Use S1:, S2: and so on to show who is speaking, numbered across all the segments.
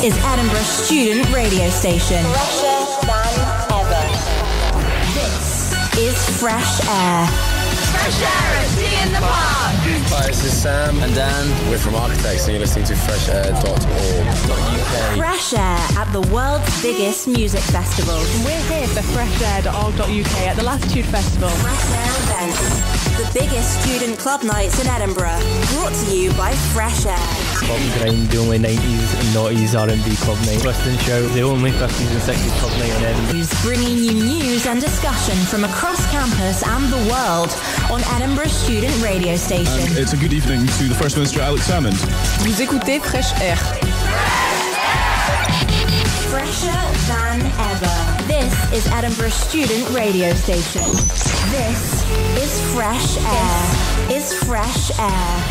S1: is Edinburgh student radio station. Fresher than ever. This is Fresh Air.
S2: Fresh Air at Tea in the Park.
S3: Hi, this is Sam and Dan. We're from Architects and you're listening to freshair.org.uk.
S1: Fresh Air at the world's biggest music festival.
S4: We're here for freshair.org.uk at the Latitude Festival.
S1: Fresh Air events. The biggest student club nights in Edinburgh. Brought to you by Fresh Air.
S5: Club Grind, the only 90s and noughties R&B club night. Western Show, the only 50s and 60s club night in Edinburgh.
S1: Who's bringing you news and discussion from across campus and the world on Edinburgh student radio station.
S6: And it's a good evening to the First Minister Alex Salmond.
S4: Vous écoutez Fresh Air.
S1: Fresher than ever. This is Edinburgh student radio station. This is Fresh Air. This is Fresh Air.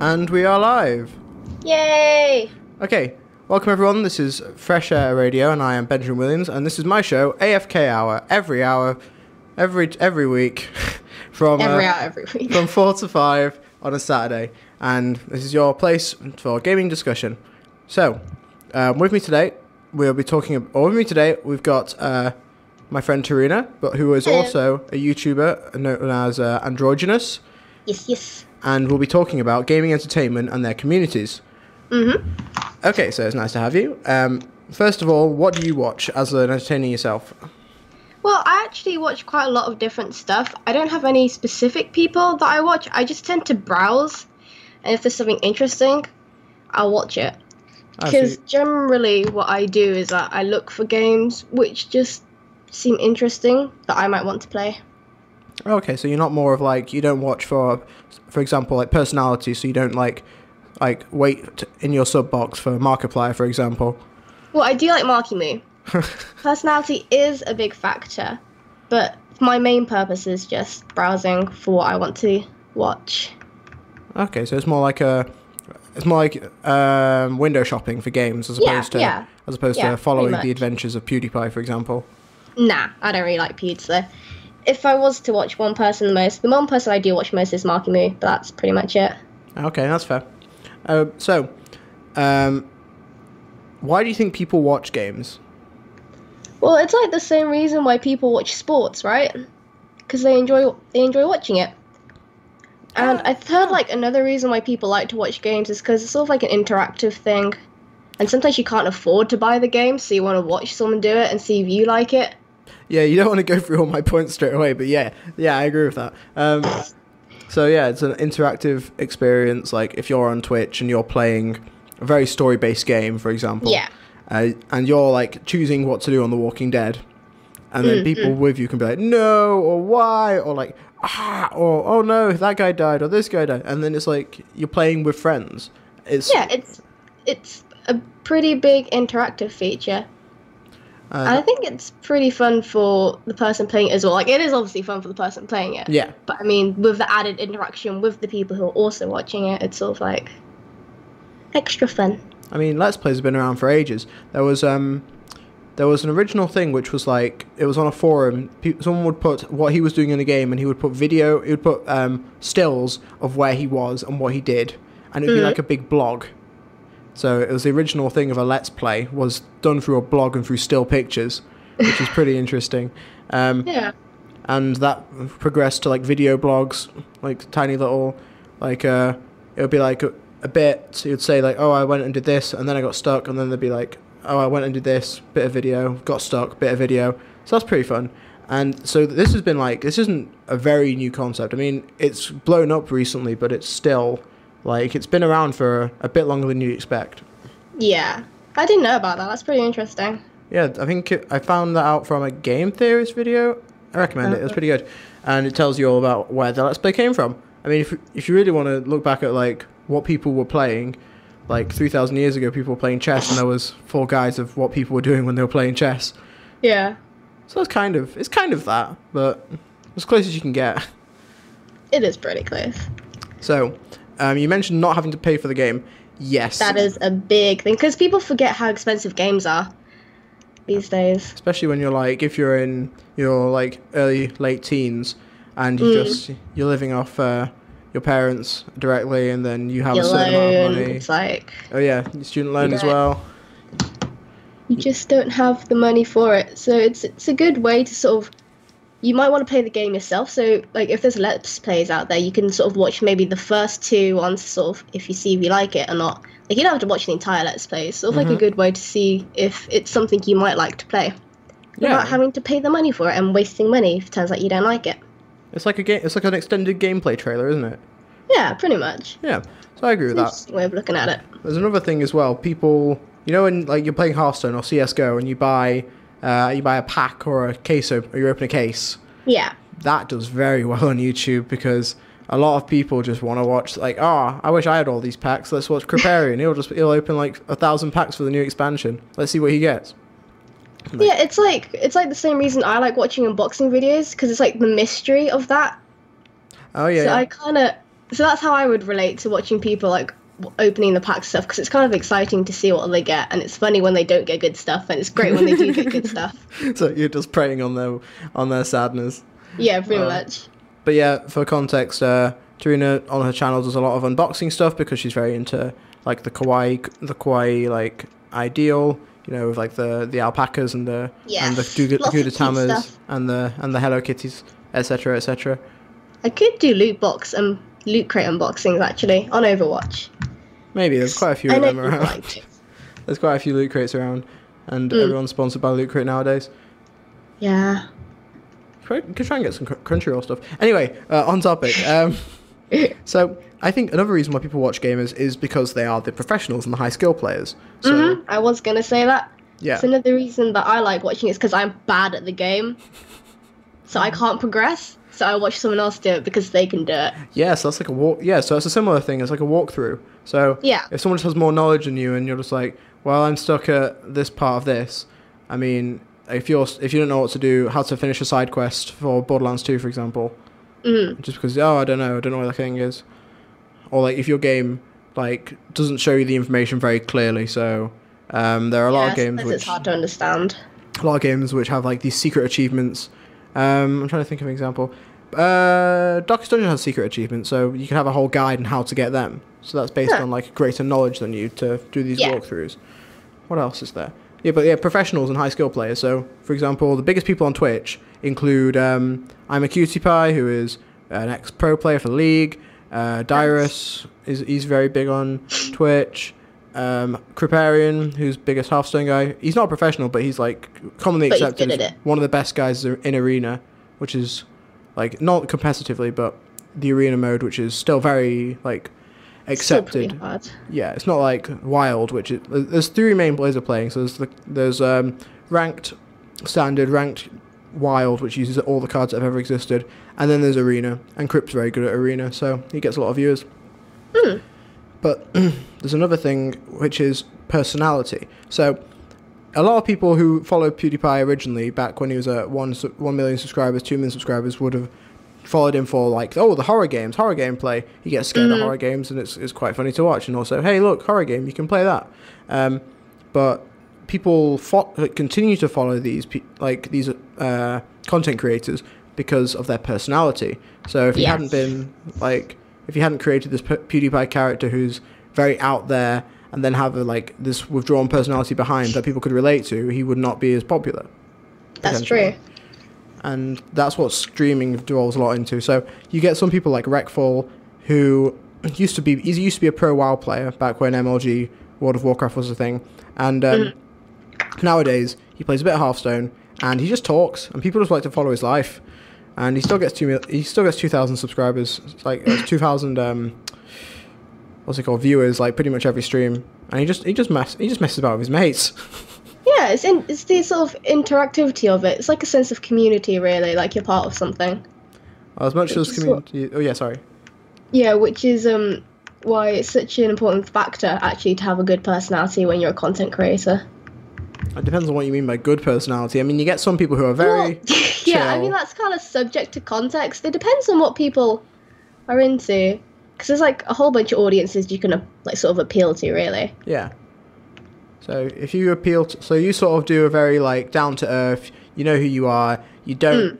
S7: And we are live.
S8: Yay!
S7: Okay, welcome everyone. This is Fresh Air Radio, and I am Benjamin Williams, and this is my show, AFK Hour, every week, from
S8: every week,
S7: from 4 to 5 on a Saturday, and this is your place for gaming discussion. So, with me today, we've got my friend Tarina, but who is also a YouTuber known as Androigynous.
S8: Yes.
S7: And we'll be talking about gaming entertainment and their communities.
S8: Mm-hmm.
S7: Okay, so it's nice to have you. First of all, what do you watch as an entertainer yourself?
S8: Well, I actually watch quite a lot of different stuff. I don't have any specific people that I watch. I just tend to browse, and if there's something interesting, I'll watch it. Because generally what I do is that I look for games which just seem interesting that I might want to play.
S7: Okay, so you're not more of like, you don't watch for example, like personality, so you don't like wait in your sub box for Markiplier, for example.
S8: Well, I do like Marky Moo. Personality is a big factor, but my main purpose is just browsing for what I want to watch.
S7: Okay, so it's more like window shopping for games as opposed to following the adventures of PewDiePie, for example.
S8: Nah, I don't really like Pewds though. If I was to watch one person the one person I do watch most is Marky Moo, but that's pretty much it.
S7: Okay, that's fair. So, why do you think people watch games?
S8: Well, it's like the same reason why people watch sports, right? Because they enjoy watching it. And I've heard like another reason why people like to watch games is because it's sort of like an interactive thing. And sometimes you can't afford to buy the game, so you want to watch someone do it and see if you like it.
S7: Yeah, you don't want to go through all my points straight away, but yeah, I agree with that. So yeah, it's an interactive experience. Like if you're on Twitch and you're playing a very story-based game, for example, and you're like choosing what to do on The Walking Dead, and then people with you can be like, no, or why, or like, or oh no, that guy died, or this guy died, and then it's like you're playing with friends. It's a pretty big interactive feature. And I think it's pretty fun for the person playing it as well. Like, it is obviously fun for the person playing it. Yeah.
S8: But, I mean, with the added interaction with the people who are also watching it, it's sort of, like, extra fun.
S7: I mean, Let's Plays have been around for ages. There was an original thing which was, like, it was on a forum. Someone would put what he was doing in the game, and he would put stills of where he was and what he did. And it would be, like, a big blog. So it was the original thing of a Let's Play was done through a blog and through still pictures, which is pretty interesting.
S8: Yeah.
S7: And that progressed to like video blogs, like tiny little, like it would be like a bit. You'd say like, oh, I went and did this, and then I got stuck, and then they'd be like, oh, I went and did this bit of video, got stuck, bit of video. So that's pretty fun. And so this has been like, this isn't a very new concept. I mean, it's blown up recently, but it's still. Like, it's been around for a bit longer than you'd expect.
S8: Yeah. I didn't know about that. That's pretty interesting.
S7: Yeah, I think I found that out from a Game Theorist video. I recommend it. It was pretty good. And it tells you all about where the Let's Play came from. I mean, if you really want to look back at, like, what people were playing, like, 3,000 years ago, people were playing chess, and there was 4 guides of what people were doing when they were playing chess.
S8: Yeah.
S7: So it's kind of that, but as close as you can get.
S8: It is pretty close.
S7: So... you mentioned not having to pay for the game. Yes.
S8: That is a big thing, because people forget how expensive games are these days.
S7: Especially when you're like, if you're in your like late teens, and you're living off your parents directly, and then you have
S8: Your
S7: a certain amount of
S8: loan,
S7: money.
S8: it's like
S7: Oh yeah, your student loan as well.
S8: you just don't have the money for it. So it's a good way to sort of. You might want to play the game yourself. So like if there's Let's Plays out there, you can sort of watch maybe the first 2 ones, sort of if you see if you like it or not. Like you don't have to watch the entire Let's Play. It's sort of like a good way to see if it's something you might like to play, without having to pay the money for it and wasting money if it turns out you don't like it.
S7: It's like a game. It's like an extended gameplay trailer, isn't it?
S8: Yeah, pretty much.
S7: Yeah. So I agree with that.
S8: Interesting way of looking at it.
S7: There's another thing as well. People, you know, when like you're playing Hearthstone or CS:GO and you buy a pack or a case, or you open a case.
S8: Yeah.
S7: That does very well on YouTube because a lot of people just want to watch, like, I wish I had all these packs. Let's watch Kriparian. He'll open like 1,000 packs for the new expansion. Let's see what he gets. Like,
S8: yeah, it's like the same reason I like watching unboxing videos, because it's like the mystery of that.
S7: Oh yeah.
S8: So that's how I would relate to watching people like opening the pack stuff, because it's kind of exciting to see what they get, and it's funny when they don't get good stuff, and it's great when they do get good stuff.
S7: So you're just preying on their sadness.
S8: Yeah, pretty much.
S7: But yeah, for context, Tarina on her channel does a lot of unboxing stuff because she's very into like the kawaii like ideal, you know, with like the alpacas and the Gudatamas and the Hello Kitties, etc., etc.
S8: I could do loot crate unboxings actually on Overwatch.
S7: Maybe there's quite a few of them around. There's quite a few loot crates around, and everyone's sponsored by Loot Crate nowadays.
S8: Yeah.
S7: Could try and get some Crunchyroll stuff. Anyway, on topic. So I think another reason why people watch gamers is because they are the professionals and the high skill players. So
S8: I was gonna say that.
S7: Yeah.
S8: So another reason that I like watching is because I'm bad at the game, so I can't progress. So I watch someone else do it because they can do it.
S7: Yeah, so that's like a walk. Yeah, so it's a similar thing. It's like a walkthrough. So
S8: yeah,
S7: if someone just has more knowledge than you, and you're just like, well, I'm stuck at this part of this. I mean, if you don't know what to do, how to finish a side quest for Borderlands 2, for example, just because I don't know where the thing is, or like if your game like doesn't show you the information very clearly. So there are a lot of games which
S8: it's hard to understand.
S7: A lot of games which have like these secret achievements. I'm trying to think of an example. Darkest Dungeon has secret achievements, so you can have a whole guide on how to get them. So that's based on like greater knowledge than you to do these walkthroughs. What else is there? Yeah, professionals and high skill players. So, for example, the biggest people on Twitch include I'm a Cutie Pie, who is an ex-pro player for the league. Dyrus he's very big on Twitch. Kriparian, who's biggest Hearthstone guy. He's not a professional, but he's like commonly accepted as one of the best guys in Arena, which is like not competitively, but the Arena mode, which is still very like accepted.
S8: Still pretty hard.
S7: Yeah, it's not like Wild, which is there's 3 main ways of playing. So there's ranked, standard, ranked, Wild, which uses all the cards that have ever existed, and then there's Arena, and Crip's very good at Arena, so he gets a lot of viewers. But there's another thing, which is personality. So a lot of people who followed PewDiePie originally, back when he was at 1 million subscribers, 2 million subscribers, would have followed him for like, the horror gameplay. He gets scared of horror games, and it's quite funny to watch. And also, hey, look, horror game, you can play that. But people continue to follow these content creators because of their personality. So if you hadn't been like, if you hadn't created this PewDiePie character who's very out there, and then have this withdrawn personality behind that people could relate to, he would not be as popular.
S8: That's true.
S7: And that's what streaming devolves a lot into. So you get some people like Rekfall, who used to be a pro WoW player back when MLG World of Warcraft was a thing, and nowadays he plays a bit of Hearthstone, and he just talks, and people just like to follow his life. And he still gets 2,000 subscribers, like 2,000 viewers, like pretty much every stream. And he just messes about with his mates.
S8: Yeah, it's the sort of interactivity of it. It's like a sense of community, really, like you're part of something.
S7: As much as community. Oh yeah, sorry.
S8: Yeah, which is why it's such an important factor actually to have a good personality when you're a content creator.
S7: It depends on what you mean by good personality. I mean, you get some people who are very chill.
S8: Yeah, I mean, that's kind of subject to context. It depends on what people are into. Because there's like a whole bunch of audiences you can like sort of appeal to, really.
S7: Yeah. So if you you sort of do a very like down to earth, you know who you are. You don't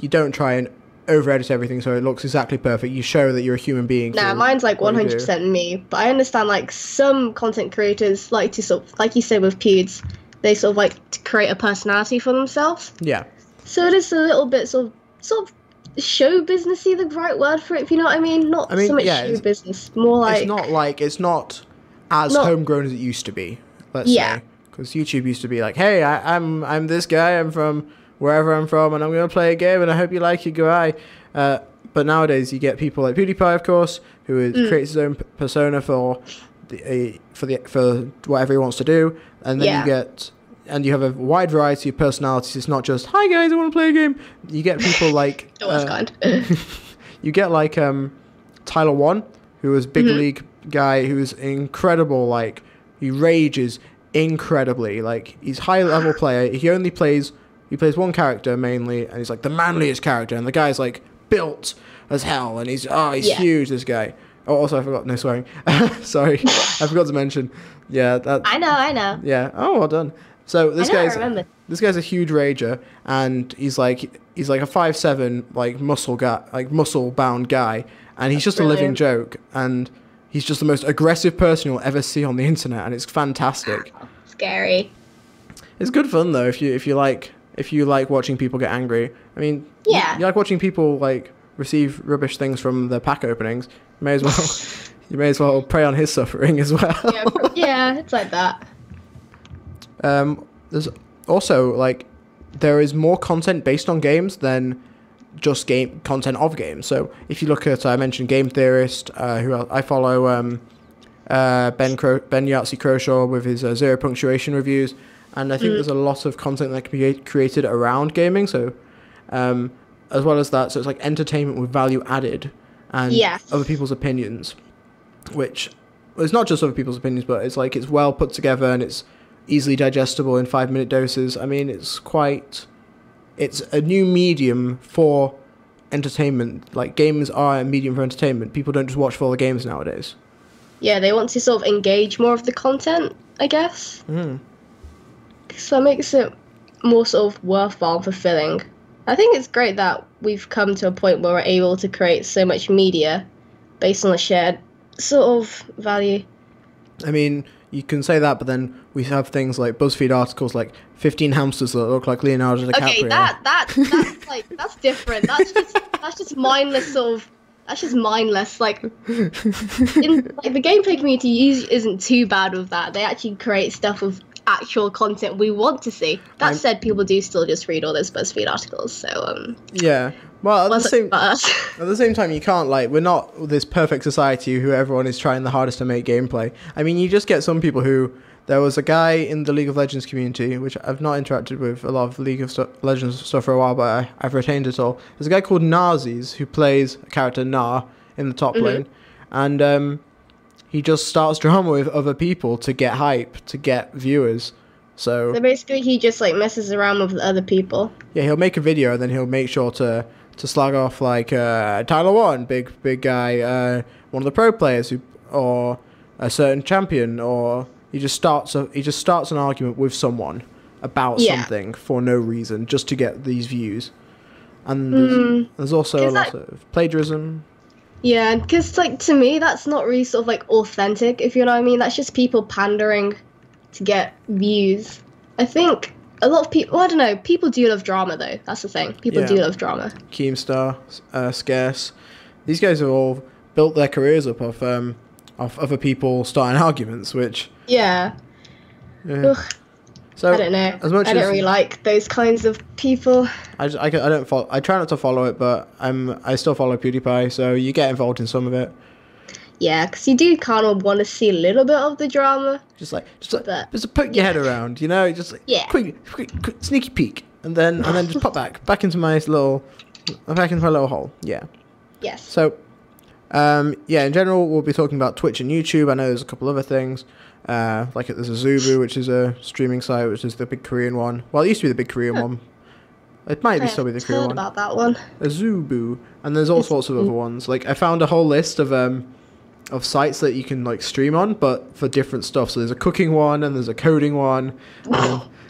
S7: you don't try and over-edit everything so it looks exactly perfect. You show that you're a human being.
S8: Nah, mine's like 100% me. But I understand like some content creators like to sort of, like you said with Pewds, they sort of like to create a personality for themselves.
S7: Yeah.
S8: So it is a little bit sort of show businessy, the right word for it, if you know what I mean. Not so much show business, more like
S7: it's not as homegrown as it used to be. Let's say, because YouTube used to be like, hey, I'm this guy, I'm from wherever I'm from, and I'm going to play a game, and I hope you like it, goodbye. But nowadays, you get people like PewDiePie, of course, who creates his own persona for whatever he wants to do, and then you have a wide variety of personalities. It's not just, hi guys, I want to play a game. You get people like you get like Tyler One, who was big league guy, who's incredible. Like, he rages incredibly. Like, he's high level player. He plays one character mainly, and he's like the manliest character, and the guy's like built as hell, and he's huge, this guy. Oh, also I forgot, no swearing. Sorry, I forgot to mention. Yeah, that. I
S8: know.
S7: Yeah. Oh, well done. So this guy's a huge rager, and he's like a 5'7" like muscle guy, like muscle bound guy, and he's just a living joke, and he's just the most aggressive person you'll ever see on the internet, and it's fantastic.
S8: Wow. Scary.
S7: It's good fun though if you like watching people get angry. I mean, you like watching people like receive rubbish things from the pack openings. You may as well prey on his suffering as well.
S8: Yeah, it's like that.
S7: There's also like there is more content based on games than just game content of games. So if you look at, I mentioned Game Theorist, who I follow, Ben Yahtzee Croshaw with his zero punctuation reviews, and I think there's a lot of content that can be created around gaming. So as well as that, so it's like entertainment with value added and other people's opinions, which it's not just other people's opinions, but it's like it's well put together and it's easily digestible in 5-minute doses. I mean, it's a new medium for entertainment. Like, games are a medium for entertainment. People don't just watch for all the games nowadays.
S8: Yeah, they want to sort of engage more of the content, I guess. So that makes it more sort of worthwhile and fulfilling. I think it's great that we've come to a point where we're able to create so much media based on a shared sort of value.
S7: I mean, you can say that, but then we have things like BuzzFeed articles like 15 hamsters that look like Leonardo DiCaprio.
S8: Okay, that's like that's different. That's just mindless sort of. That's just mindless. Like, the gameplay community isn't too bad with that. They actually create stuff with actual content we want to see. That said, people do still just read all those BuzzFeed articles. So
S7: yeah. Well, at the same time, you can't, like, we're not this perfect society who everyone is trying the hardest to make gameplay. I mean, you just get some people who, there was a guy in the League of Legends community, which I've not interacted with a lot of League of Legends stuff for a while, but I've retained it all. There's a guy called Nazis who plays a character Nar in the top lane, and he just starts drama with other people to get hype, to get viewers. So
S8: basically he just like messes around with other people.
S7: Yeah, he'll make a video and then he'll make sure to slag off like Tyler One, big guy, one of the pro players, or a certain champion, or he just starts an argument with someone about something for no reason, just to get these views. And there's also a lot of plagiarism.
S8: Yeah, because like to me that's not really sort of like authentic, if you know what I mean. That's just people pandering to get views. I think a lot of people, well, I don't know, people do love drama though. That's the thing. People do love drama. Keemstar,
S7: Scarce. These guys have all built their careers up off other people starting arguments, which...
S8: Yeah. Ugh. So, I don't know. I don't really like those kinds of people.
S7: I don't follow. I try not to follow it, but I still follow PewDiePie, so you get involved in some of it.
S8: Yeah, because you do kind of want to see a little bit of the drama.
S7: Just poke your head around, you know, just like quick sneaky peek, and then just pop back into my little hole. Yeah.
S8: Yes.
S7: So, in general, we'll be talking about Twitch and YouTube. I know there's a couple other things. Like there's a Zubu, which is a streaming site, which is the big Korean one. Well, it used to be the big Korean one. It might still be the Korean one.
S8: I heard about that one.
S7: A Zubu, and there's all sorts of other ones. Like I found a whole list of sites that you can like stream on, but for different stuff. So there's a cooking one and there's a coding one.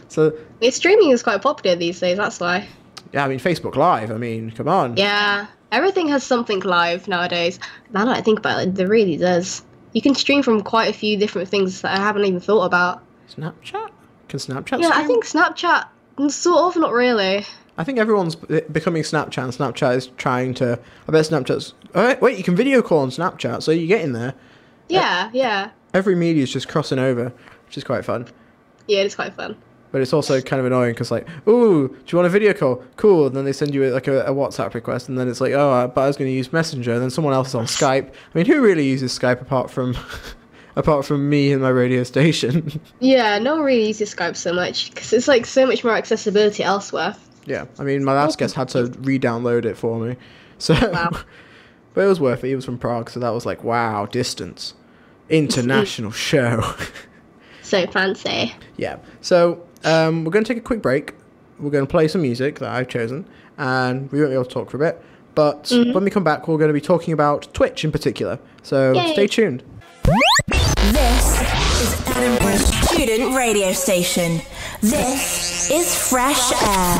S7: So
S8: streaming is quite popular these days. That's why.
S7: Yeah, I mean, Facebook Live. I mean, come on.
S8: Yeah, everything has something live nowadays. Now that I think about it, it really does. You can stream from quite a few different things that I haven't even thought about.
S7: Snapchat? Can Snapchat
S8: Yeah,
S7: stream?
S8: I think Snapchat, sort of, not really.
S7: I think everyone's becoming Snapchat, and Snapchat is trying to... I bet Snapchat's... Oh, wait, you can video call on Snapchat, so you get in there.
S8: Yeah.
S7: Every media is just crossing over, which is quite fun.
S8: Yeah, it's quite fun.
S7: But it's also kind of annoying because, like, ooh, do you want a video call? Cool. And then they send you like a WhatsApp request, and then it's like, oh, but I was going to use Messenger. And then someone else is on Skype. I mean, who really uses Skype apart from me and my radio station?
S8: Yeah, no one really uses Skype so much because it's like so much more accessibility elsewhere.
S7: Yeah, I mean, my last guest had to re-download it for me. So,
S8: Wow.
S7: But it was worth it. He was from Prague, so that was like, wow, distance. International show.
S8: So fancy.
S7: Yeah. So, we're going to take a quick break. We're going to play some music that I've chosen, and we won't be able to talk for a bit. But when we come back, we're going to be talking about Twitch in particular. So, Stay tuned.
S1: This is Edinburgh's student radio station. This is Fresh Air.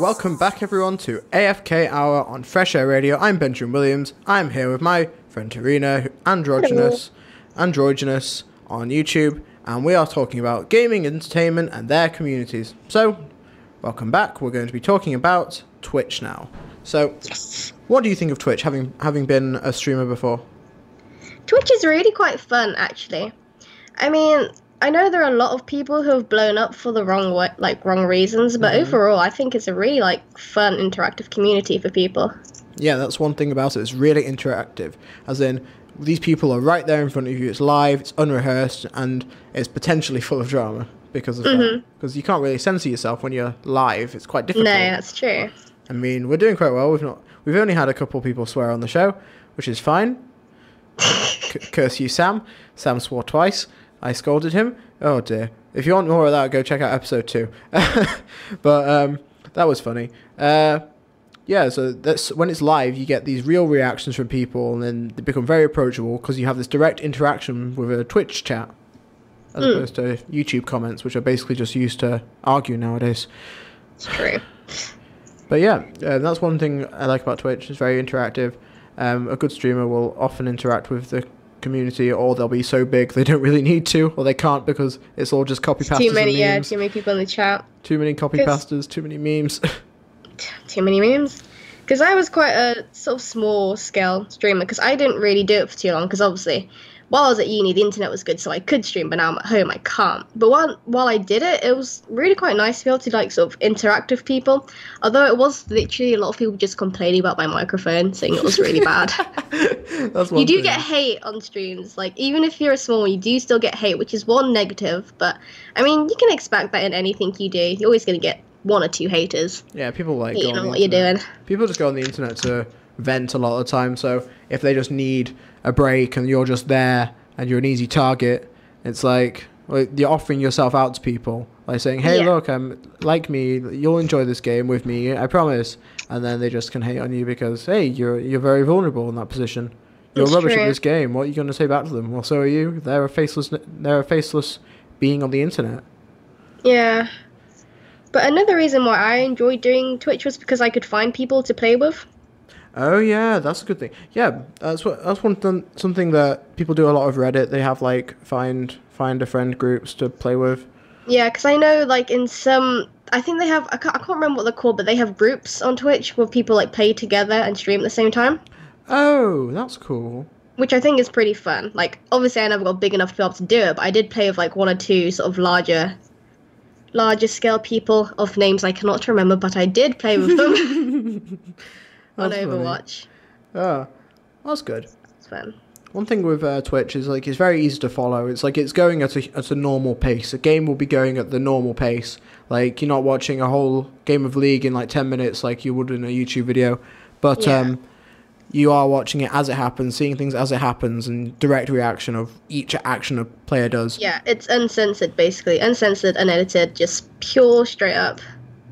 S7: Welcome back, everyone, to AFK Hour on Fresh Air Radio. I'm Benjamin Williams. I'm here with my friend Tarina, Androgynous on YouTube, and we are talking about gaming, entertainment, and their communities. So, welcome back. We're going to be talking about Twitch now. So, what do you think of Twitch, having been a streamer before?
S8: Twitch is really quite fun, actually. I mean, I know there are a lot of people who have blown up for the wrong reasons, but overall, I think it's a really fun, interactive community for people.
S7: Yeah, that's one thing about it. It's really interactive, as in these people are right there in front of you. It's live, it's unrehearsed, and it's potentially full of drama because of that. Because you can't really censor yourself when you're live. It's quite difficult.
S8: No, that's true.
S7: I mean, we're doing quite well. We've only had a couple of people swear on the show, which is fine. Curse you, Sam. Sam swore twice. I scolded him. Oh dear. If you want more of that, go check out episode 2. But that was funny. Yeah, so that's when it's live, you get these real reactions from people, and then they become very approachable because you have this direct interaction with a Twitch chat, as opposed to YouTube comments, which are basically just used to argue nowadays.
S8: It's true.
S7: But yeah, that's one thing I like about Twitch. It's very interactive. A good streamer will often interact with the community, or they'll be so big they don't really need to, or they can't because it's all just copy pastas and memes.
S8: Too many people in the chat.
S7: Too many copy pastas, too many memes.
S8: Too many memes. Because I was quite a sort of small scale streamer, because I didn't really do it for too long, because obviously while I was at uni the internet was good so I could stream, but now I'm at home I can't. But while I did it, it was really quite nice to be able to sort of interact with people, although it was literally a lot of people just complaining about my microphone, saying it was really bad.
S7: That's one
S8: you do
S7: thing.
S8: get hate on streams, even if you're a small one, you do still get hate, which is one negative, but I mean you can expect that in anything you do. You're always going to get 1 or 2 haters.
S7: Yeah, people go
S8: you
S7: on
S8: know
S7: the
S8: what you're
S7: internet.
S8: doing.
S7: People just go on the internet to vent a lot of the time, so if they just need a break and you're just there and you're an easy target, it's like you're offering yourself out to people, like saying, hey, look, like me, you'll enjoy this game with me, I promise. And then they just can hate on you because, hey, you're very vulnerable in that position. You're
S8: That's
S7: rubbish
S8: true.
S7: at this game. What are you going to say back to them? Well, so are you. They're a faceless being on the internet.
S8: Yeah. But another reason why I enjoyed doing Twitch was because I could find people to play with.
S7: Oh yeah, that's a good thing. Yeah, something that people do a lot of Reddit. They have find a friend groups to play with.
S8: Yeah, because I know in some, I think they have, I can't remember what they're called, but they have groups on Twitch where people play together and stream at the same time.
S7: Oh, that's cool.
S8: Which I think is pretty fun. Obviously I never got big enough to be able to do it, but I did play with 1 or 2 sort of larger scale people of names I cannot remember, but I did play with them on Overwatch.
S7: Oh, that's good.
S8: It's fun.
S7: One thing with Twitch is it's very easy to follow. It's it's going at a normal pace. A game will be going at the normal pace. You're not watching a whole game of League in 10 minutes like you would in a YouTube video, but you are watching it as it happens, seeing things as it happens, and direct reaction of each action a player does.
S8: Yeah, it's uncensored, basically. Uncensored, unedited, just pure, straight up,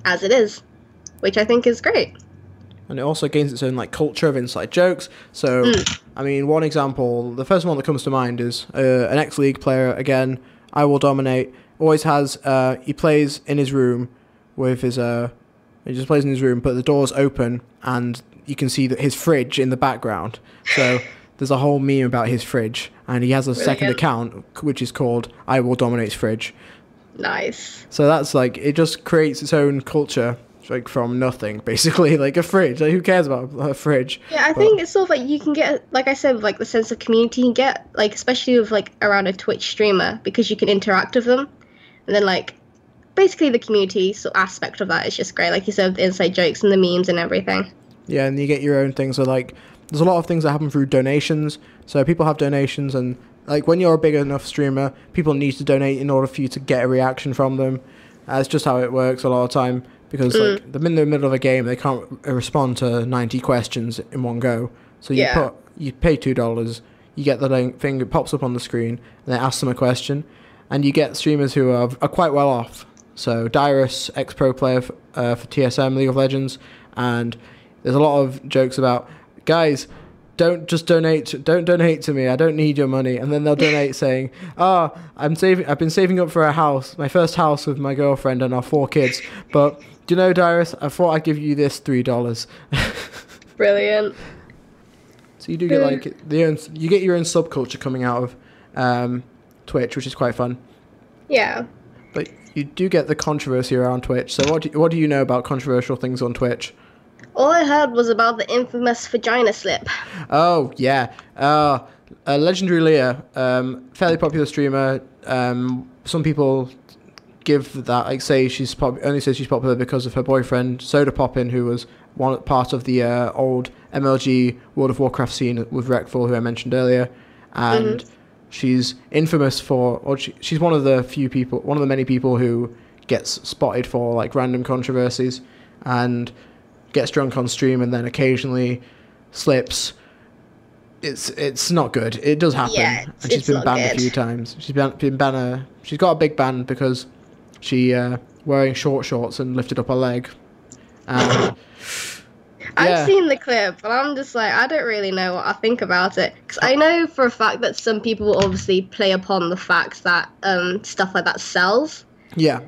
S8: as it is. Which I think is great.
S7: And it also gains its own culture of inside jokes. So, I mean, one example, the first one that comes to mind is an ex-League player, again, I Will Dominate, always has, he plays in his room with his He just plays in his room, but the door's open, and you can see that his fridge in the background. So there's a whole meme about his fridge, and he has a second account, which is called I Will Dominate Fridge.
S8: Nice.
S7: So that's like, it just creates its own culture, like from nothing, basically. Like a fridge. Like, who cares about a fridge?
S8: Yeah, I think it's sort of like you can get, like I said, with like the sense of community you can get, like especially with like around a Twitch streamer, because you can interact with them, and then like basically the community aspect of that is just great. Like you said, the inside jokes and the memes and everything.
S7: Yeah, and you get your own things. So like, there's a lot of things that happen through donations. So people have donations, and like when you're a big enough streamer, people need to donate in order for you to get a reaction from them. That's just how it works a lot of the time. Because like they're in the middle of a game, they can't respond to 90 questions in one go. So you pay $2, you get the thing, it pops up on the screen, and then ask them a question, and you get streamers who are quite well off. So Dyrus, ex-pro player for TSM League of Legends, and there's a lot of jokes about, guys, don't donate to me, I don't need your money. And then they'll donate saying, I've been saving up for a house, my first house with my girlfriend and our 4 kids, but do you know, Dyrus, I thought I'd give you this $3.
S8: Brilliant.
S7: So you do get like you get your own subculture coming out of Twitch, which is quite fun.
S8: Yeah.
S7: But you do get the controversy around Twitch. So what do you know about controversial things on Twitch?
S8: All I heard was about the infamous vagina slip.
S7: Oh yeah, Legendary Leah, fairly popular streamer. Some people give that, like, say only says she's popular because of her boyfriend Soda Poppin, who was part of the old MLG World of Warcraft scene with Rekful, who I mentioned earlier, and she's infamous she's one of the many people who gets spotted for like random controversies and gets drunk on stream and then occasionally slips. It's not good. It does happen. Yeah, and she's been banned a few times. She's got a big ban because she wearing short shorts and lifted up her leg. And
S8: I've seen the clip, but I'm just like, I don't really know what I think about it. Because I know for a fact that some people obviously play upon the fact that stuff like that sells.
S7: Yeah.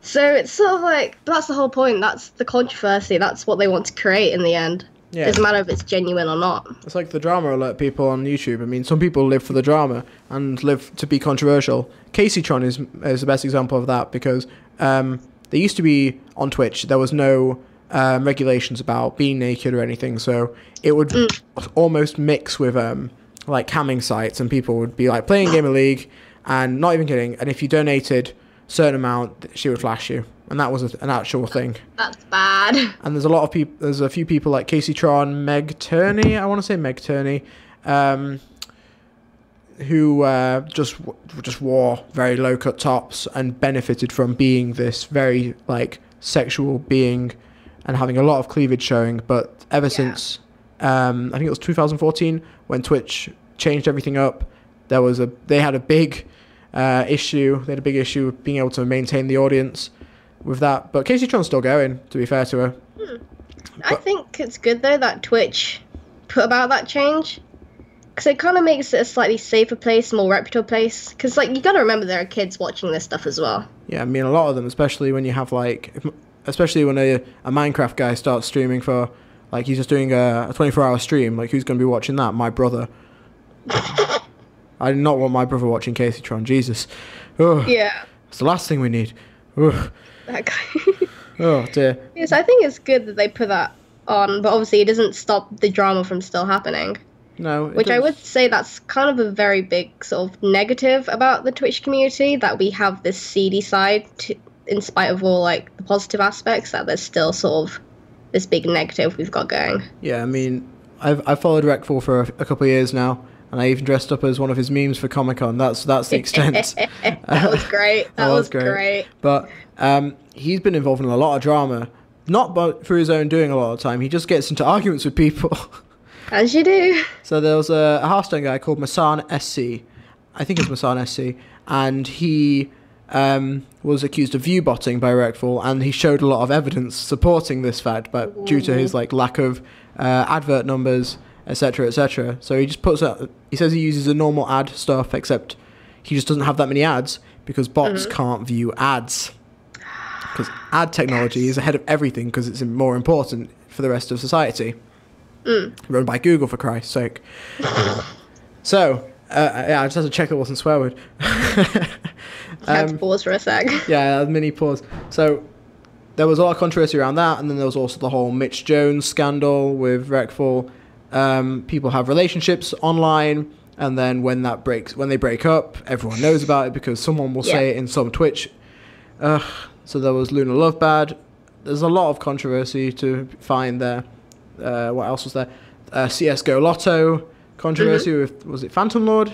S8: So it's sort of like, that's the whole point. That's the controversy. That's what they want to create in the end. Yeah. It doesn't matter if it's genuine or not. It's
S7: like the drama alert people on YouTube. I mean, some people live for the drama and live to be controversial. CaseyTron is the best example of that, because there used to be, on Twitch, there was no regulations about being naked or anything, so it would almost mix with like camming sites, and people would be like playing Game of League, and not even kidding, and if you donated a certain amount, she would flash you. And that was an actual thing.
S8: That's bad.
S7: And there's a lot of people. There's a few people like CaseyTron, Meg Turney. I want to say Meg Turney, who just wore very low cut tops and benefited from being this very like sexual being and having a lot of cleavage showing. But ever since I think it was 2014 when Twitch changed everything up, they had a big issue. They had a big issue with being able to maintain the audience with that. But CaseyTron's still going, to be fair to her.
S8: I think it's good though that Twitch put about that change, because it kind of makes it a slightly safer place, more reputable place, because like you got to remember there are kids watching this stuff as well.
S7: Yeah, I mean a lot of them, especially when you have especially when a Minecraft guy starts streaming for, like, he's just doing a 24-hour stream, like, who's going to be watching that? My brother. I do not want my brother watching CaseyTron. Jesus. Ugh.
S8: Yeah.
S7: It's the last thing we need. Ugh.
S8: That guy.
S7: Oh dear.
S8: Yes, I think it's good that they put that on, but obviously it doesn't stop the drama from still happening.
S7: No.
S8: Which I would say that's kind of a very big sort of negative about the Twitch community, that we have this seedy side, in spite of all like the positive aspects, that there's still sort of this big negative we've got going.
S7: Yeah, I mean, I've followed Rekful for a couple of years now, and I even dressed up as one of his memes for Comic-Con. That's the extent.
S8: That was great. That was great.
S7: But he's been involved in a lot of drama, not through his own doing a lot of the time. He just gets into arguments with people.
S8: As you do.
S7: So there was a Hearthstone guy called Masan SC. I think it's Masan SC. And he was accused of view-botting by Rekful, and he showed a lot of evidence supporting this fact, but due to his like lack of advert numbers, etc., etc. So he just puts out. He says he uses a normal ad stuff, except he just doesn't have that many ads because bots can't view ads. because ad technology is ahead of everything because it's more important for the rest of society. Run by Google, for Christ's sake. So, yeah, I just had to check it wasn't swear word.
S8: Had to pause for a sec.
S7: Yeah, a mini pause. So, there was a lot of controversy around that, and then there was also the whole Mitch Jones scandal with Wreckful. People have relationships online, and then when they break up, everyone knows about it because someone will say it in some Twitch. So there was Luna Lovebad. There's a lot of controversy to find there. What else was there? CSGO Lotto controversy with, was it Phantom Lord?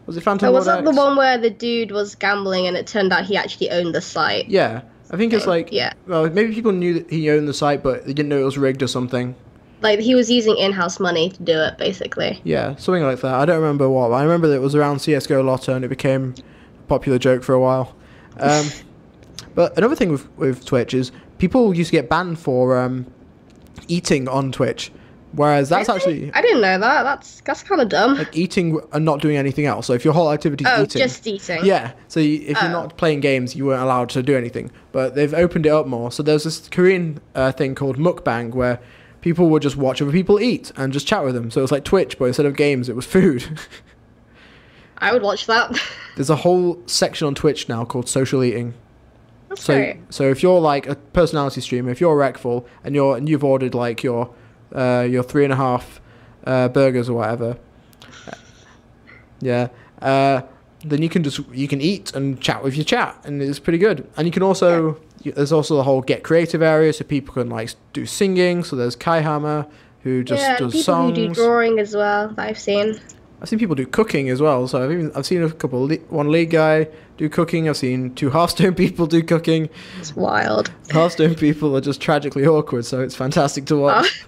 S7: Was it Phantom Lord
S8: Was that
S7: X?
S8: the one where the dude was gambling and it turned out he actually owned the site?
S7: Yeah. I think it's like,
S8: Yeah.
S7: well, maybe people knew that he owned the site, but they didn't know it was rigged or something.
S8: Like, he was using in-house money to do it, basically.
S7: Yeah, something like that. I don't remember what, but I remember that it was around CSGO Lotto and it became a popular joke for a while. But another thing with Twitch is people used to get banned for eating on Twitch, whereas that's actually...
S8: I didn't know that. That's kind of dumb.
S7: like eating and not doing anything else. So if your whole activity is eating...
S8: just eating.
S7: Yeah, so if you're not playing games, you weren't allowed to do anything. But they've opened it up more. So there's this Korean thing called mukbang where people would just watch other people eat and just chat with them. So it was like Twitch, but instead of games, it was food.
S8: I would watch that.
S7: There's a whole section on Twitch now called social eating.
S8: That's great.
S7: So if you're like a personality streamer, if you're Wreckful and you've ordered like your 3.5 burgers or whatever, then you can eat and chat with your chat, and it's pretty good. And you can also there's also the whole get creative area, so people can like do singing. So there's Kai Hammer who just does
S8: people
S7: songs.
S8: who do drawing as well that I've seen.
S7: I've seen people do cooking as well. So I've seen a couple one league guy do cooking. I've seen 2 Hearthstone people do cooking.
S8: It's wild.
S7: Hearthstone people are just tragically awkward, so it's fantastic to watch.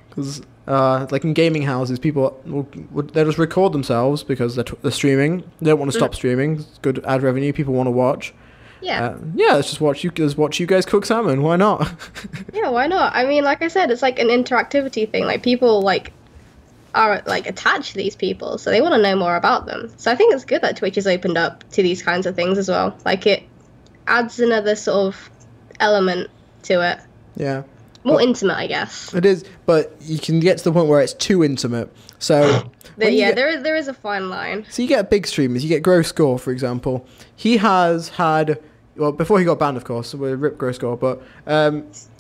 S7: Because like in gaming houses, people they'll just record themselves because they're streaming. They don't want to stop streaming. It's good ad revenue. People want to watch.
S8: Yeah.
S7: Let's just watch you guys cook salmon. Why not?
S8: Yeah, why not? I mean, like I said, it's like an interactivity thing. Like people are like attached to these people, so they want to know more about them. So I think it's good that Twitch has opened up to these kinds of things as well. Like it adds another sort of element to it.
S7: Yeah.
S8: More intimate, I guess.
S7: It is, but you can get to the point where it's too intimate. So
S8: there is a fine line.
S7: So you get big streamers. You get Grow Score, for example. He has had, well, before he got banned, of course, with Rip Grow Score, but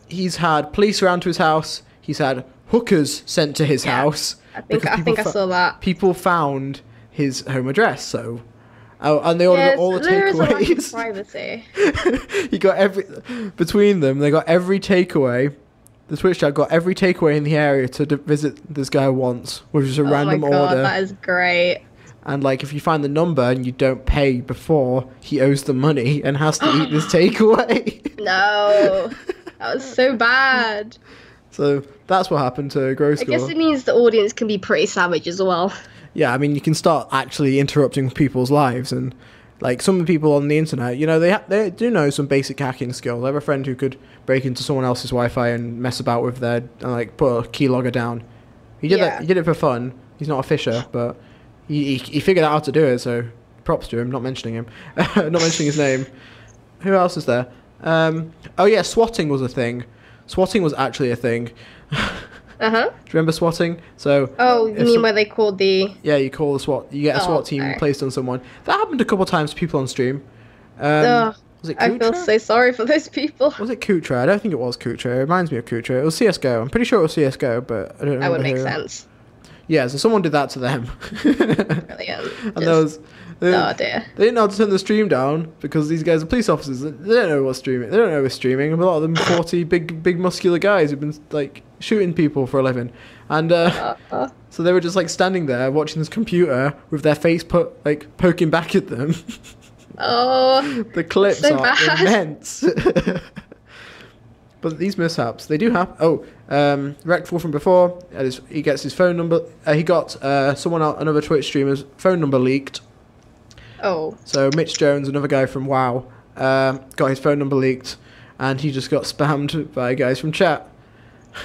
S7: he's had police around to his house. He's had hookers sent to his house.
S8: I think I saw that.
S7: People found his home address, so and they ordered all the
S8: there is a lack of
S7: takeaways.
S8: privacy.
S7: He got between them. They got every takeaway. The Twitch chat got every takeaway in the area to visit this guy once, which is a random
S8: Oh my god,
S7: order.
S8: that is great.
S7: And like, if you find the number and you don't pay before, he owes the money and has to eat this takeaway.
S8: No, that was so bad.
S7: So that's what happened to Grow Score.
S8: I guess it means the audience can be pretty savage as well.
S7: Yeah, I mean, you can start actually interrupting people's lives, and like some of the people on the internet, you know, they do know some basic hacking skills. I have a friend who could break into someone else's Wi-Fi and mess about with their and like put a keylogger down. He did that. He did it for fun. He's not a fisher, but he figured out how to do it. So props to him. Not mentioning him, not mentioning his name. Who else is there? Oh yeah, swatting was a thing. Swatting was actually a thing. Do you remember swatting? So.
S8: Oh, you mean where they called the?
S7: Yeah, you call the SWAT. You get a SWAT team placed on someone. That happened a couple of times to people on stream. Was it Kutra?
S8: I feel so sorry for those people.
S7: Was it Kutra? I don't think it was Kutra. It reminds me of Kutra. It was CSGO. I'm pretty sure it was CSGO, but I don't know.
S8: That would make sense.
S7: Yeah, so someone did that to them.
S8: Brilliant.
S7: And
S8: oh dear.
S7: They didn't know how to turn the stream down because these guys are police officers. They don't know what's streaming. They don't know what's streaming. A lot of them 40 big muscular guys who've been like shooting people for a living. And so they were just like standing there watching this computer with their face poking back at them.
S8: Oh,
S7: the clips
S8: so
S7: are
S8: bad.
S7: immense. But these mishaps, they do happen. Wreckful from before, he gets his phone number. He got another Twitch streamer's phone number leaked.
S8: Oh.
S7: So Mitch Jones, another guy from WoW, got his phone number leaked, and he just got spammed by guys from chat.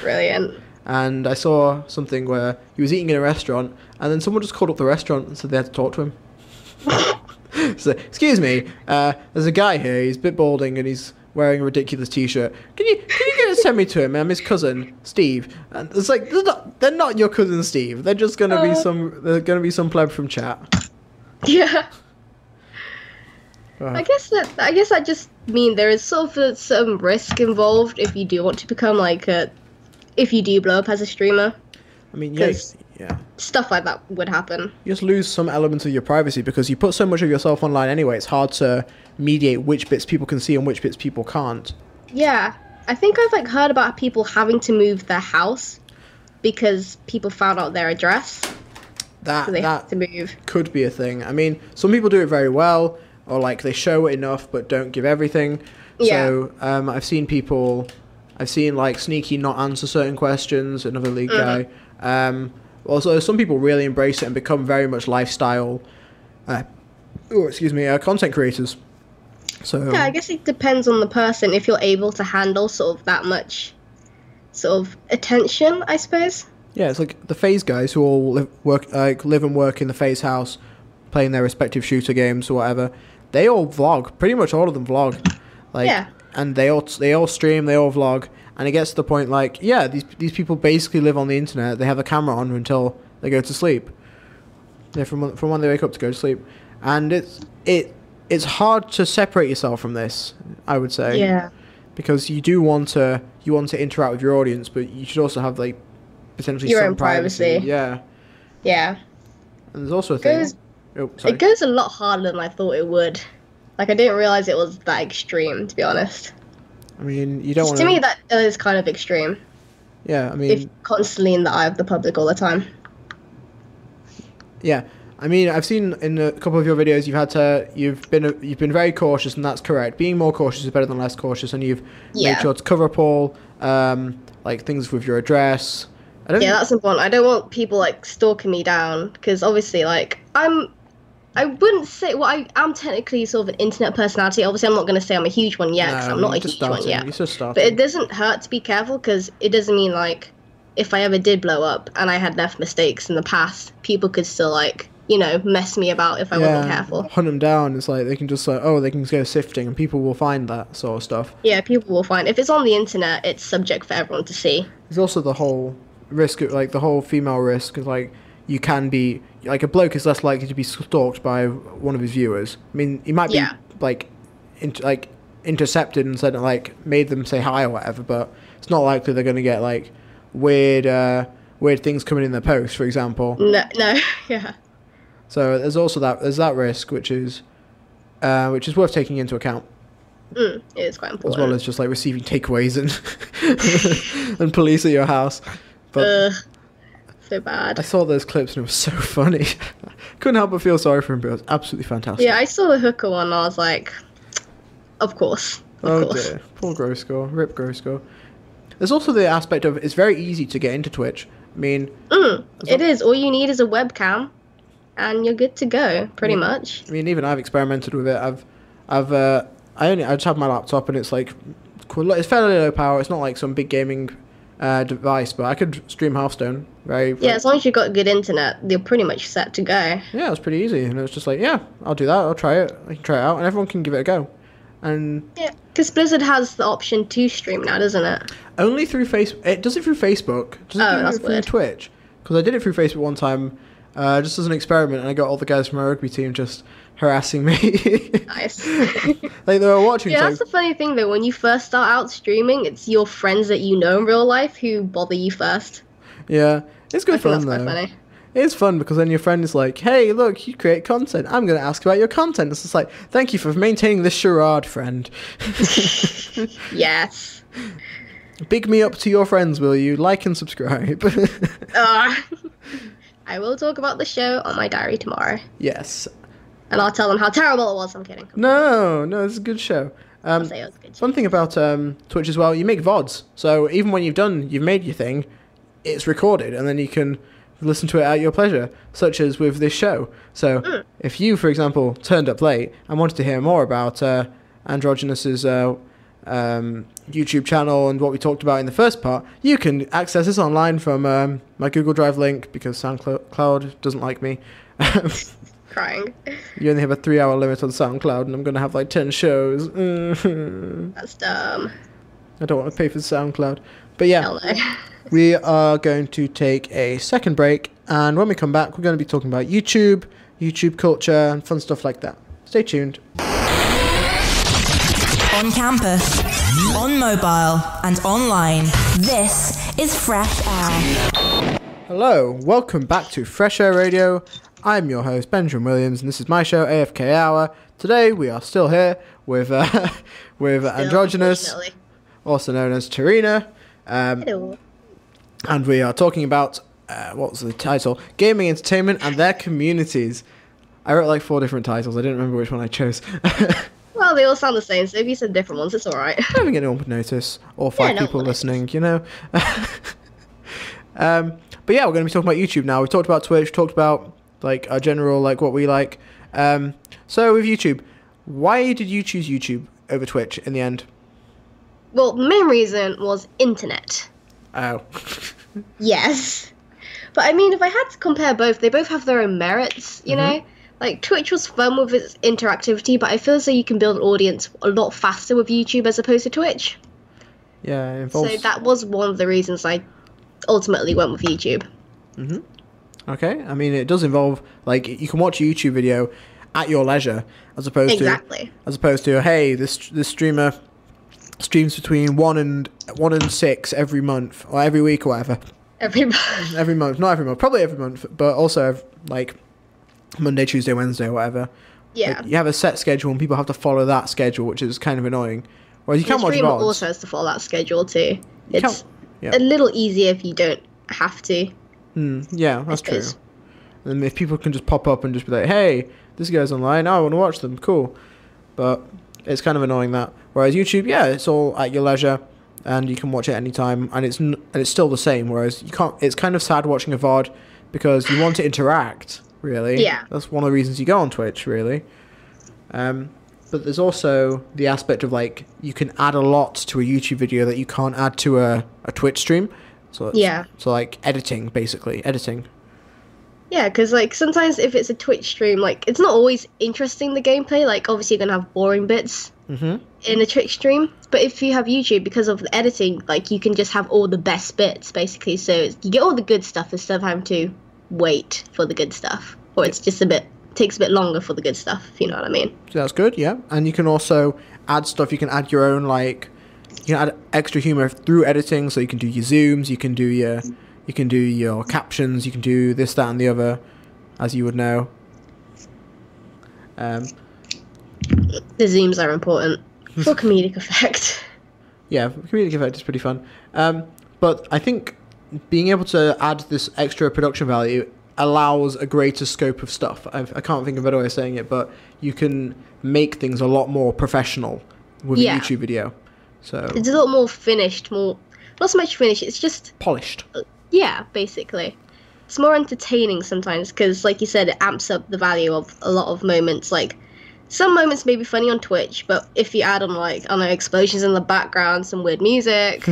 S8: Brilliant.
S7: And I saw something where he was eating in a restaurant, and then someone just called up the restaurant and said they had to talk to him. So, excuse me, there's a guy here, he's a bit balding and he's wearing a ridiculous t-shirt. Can you go send me to him? I'm his cousin, Steve. And it's like, they're not your cousin Steve. They're just gonna be some pleb from chat.
S8: Yeah. I guess that just mean there is sort of some risk involved if you do want to become if you do blow up as a streamer.
S7: I mean, yeah.
S8: Stuff like that would happen.
S7: You just lose some elements of your privacy because you put so much of yourself online anyway. It's hard to mediate which bits people can see and which bits people can't.
S8: Yeah, I think I've heard about people having to move their house because people found out their address. So they have to move.
S7: Could be a thing. I mean, some people do it very well, or they show it enough but don't give everything.
S8: Yeah.
S7: So I've seen Sneaky not answer certain questions. Another league guy. Also, some people really embrace it and become very much lifestyle, content creators. So
S8: yeah, I guess it depends on the person if you're able to handle sort of that much sort of attention, I suppose.
S7: Yeah, it's like the FaZe guys who all live and work in the FaZe house, playing their respective shooter games or whatever. They all vlog. Pretty much all of them vlog.
S8: Yeah.
S7: And they all stream. They all vlog. And it gets to the point these people basically live on the internet. They have a camera on until they go to sleep. Yeah, from when they wake up to go to sleep, and it's hard to separate yourself from this, I would say.
S8: Yeah.
S7: Because you want to interact with your audience, but you should also have potentially
S8: your
S7: some
S8: own privacy.
S7: Yeah.
S8: Yeah.
S7: And there's also a thing.
S8: It goes a lot harder than I thought it would. I didn't realize it was that extreme, to be honest.
S7: I mean, you don't want
S8: to me, that is kind of extreme.
S7: Yeah, I mean,
S8: if constantly in the eye of the public all the time.
S7: Yeah, I mean, I've seen in a couple of your videos you've been very cautious, and that's correct. Being more cautious is better than less cautious, and you've made sure to cover up all things with your address.
S8: That's important. I don't want people stalking me down because obviously I wouldn't say I'm technically sort of an internet personality. Obviously, I'm not going to say I'm a huge one yet because I'm not a huge one yet. But it doesn't hurt to be careful because it doesn't mean if I ever did blow up and I had enough mistakes in the past, people could still mess me about if I wasn't careful.
S7: Hunt them down. It's they can just they can go sifting and people will find that sort of stuff.
S8: Yeah, people will find. If it's on the internet, it's subject for everyone to see.
S7: There's also the whole risk, the whole female risk, because you can be a bloke is less likely to be stalked by one of his viewers. I mean, he might be intercepted and said made them say hi or whatever, but it's not likely they're going to get weird things coming in their post, for example.
S8: No, yeah.
S7: So there's also that risk, which is worth taking into account.
S8: It is quite important.
S7: As well as just receiving takeaways and police at your house. But
S8: so bad.
S7: I saw those clips and it was so funny. Couldn't help but feel sorry for him, but it was absolutely fantastic.
S8: Yeah, I saw the hooker one and I was like, of course. Of course.
S7: Dear. Poor Groscore. Rip Groscore. There's also the aspect of it's very easy to get into Twitch. I mean...
S8: it is. All you need is a webcam and you're good to go, pretty much.
S7: I mean, even I've experimented with it. I just have my laptop and it's it's fairly low power. It's not some big gaming device, but I could stream Hearthstone
S8: as long as you've got good internet, you're pretty much set to go.
S7: Yeah, it was pretty easy, and it was just I'll do that. I'll try it. I can try it out, and everyone can give it a go. And
S8: yeah, because Blizzard has the option to stream now, doesn't it?
S7: Only through Facebook. It does it through Facebook. Does it through Twitch? Because I did it through Facebook one time, just as an experiment, and I got all the guys from my rugby team just harassing me.
S8: Nice.
S7: They were watching.
S8: Yeah, that's the funny thing though. When you first start out streaming, it's your friends that you know in real life who bother you first.
S7: Yeah, it's good fun though.
S8: Quite funny.
S7: It's fun because then your friend is like, "Hey, look, you create content. I'm going to ask about your content." It's just thank you for maintaining this charade, friend.
S8: Yes.
S7: Big me up to your friends, will you? Like and subscribe.
S8: I will talk about the show on my diary tomorrow.
S7: Yes.
S8: And I'll tell them how terrible it was. I'm kidding.
S7: No, it's a good show.
S8: I'll say it was a good show.
S7: One thing about Twitch as well, you make VODs. So even when you've made your thing, it's recorded, and then you can listen to it at your pleasure, such as with this show. So if you, for example, turned up late and wanted to hear more about Androgynous's YouTube channel and what we talked about in the first part, you can access this online from my Google Drive link, because SoundCloud doesn't like me.
S8: crying.
S7: You only have a 3-hour limit on SoundCloud, and I'm going to have like 10 shows.
S8: That's dumb.
S7: I don't want to pay for SoundCloud. But yeah,
S8: Hell no.
S7: we are going to take a second break, and when we come back, we're going to be talking about YouTube culture, and fun stuff like that. Stay tuned.
S1: On campus, on mobile, and online, this is Fresh Air.
S7: Hello, welcome back to Fresh Air Radio. I'm your host, Benjamin Williams, and this is my show, AFK Hour. Today, we are still here with Androigynous, also known as Tarina.
S8: Hello.
S7: And we are talking about, what was the title? Gaming entertainment and their communities. I wrote like 4 different titles. I didn't remember which one I chose.
S8: Well, they all sound the same, so if you said different ones, it's alright.
S7: I don't think anyone would notice. Or 5 people listening, you know. But yeah, we're going to be talking about YouTube now. We've talked about Twitch, talked about like our general, like what we like. So with YouTube, why did you choose YouTube over Twitch in the end?
S8: Well, the main reason was internet.
S7: Oh.
S8: Yes. But I mean, if I had to compare both, they both have their own merits, you know? Like, Twitch was fun with its interactivity, but I feel as though you can build an audience a lot faster with YouTube as opposed to Twitch.
S7: Yeah, it involves...
S8: So that was one of the reasons I ultimately went with YouTube.
S7: Okay, I mean, it does involve, like, you can watch a YouTube video at your leisure, as opposed to, hey, this streamer streams between 1 and 6 every month, or every week, or whatever.
S8: Every month.
S7: Every month, not every month, probably every month, but also, like, Monday, Tuesday, Wednesday, or whatever.
S8: Yeah.
S7: Like, you have a set schedule, and people have to follow that schedule, which is kind of annoying. Whereas you can't watch VODs.
S8: The streamer also has to follow that schedule, too. It's a little easier if you don't have to.
S7: Yeah, that's true. And if people can just pop up and just be like, hey, this guy's online, I want to watch them, cool. But it's kind of annoying that. Whereas YouTube, yeah, it's all at your leisure, and you can watch it anytime, and it's still the same. Whereas you can't. It's kind of sad watching a VOD because you want to interact, really.
S8: Yeah.
S7: That's one of the reasons you go on Twitch, really. But there's also the aspect of, like, you can add a lot to a YouTube video that you can't add to a Twitch stream. So like editing, basically. Editing.
S8: Yeah, because, like, sometimes if it's a Twitch stream, like, it's not always interesting, the gameplay. Like, obviously you're going to have boring bits in a Twitch stream. But if you have YouTube, because of the editing, like, you can just have all the best bits, basically. So you get all the good stuff instead of having to wait for the good stuff. Or it's just takes a bit longer for the good stuff, if you know what I mean.
S7: So that's good, yeah. And you can also add stuff. You can add your own, like, you can add extra humor through editing. So you can do your zooms, you can do your captions, you can do this, that, and the other, as you would know.
S8: The zooms are important for comedic effect.
S7: Yeah, comedic effect is pretty fun. But I think being able to add this extra production value allows a greater scope of stuff. I can't think of a better way of saying it, but you can make things a lot more professional with a YouTube video. So
S8: it's a lot more finished, not so much finished, it's just...
S7: polished.
S8: Yeah, basically. It's more entertaining sometimes, because, like you said, it amps up the value of a lot of moments. Like, some moments may be funny on Twitch, but if you add on, like, I don't know, explosions in the background, some weird music,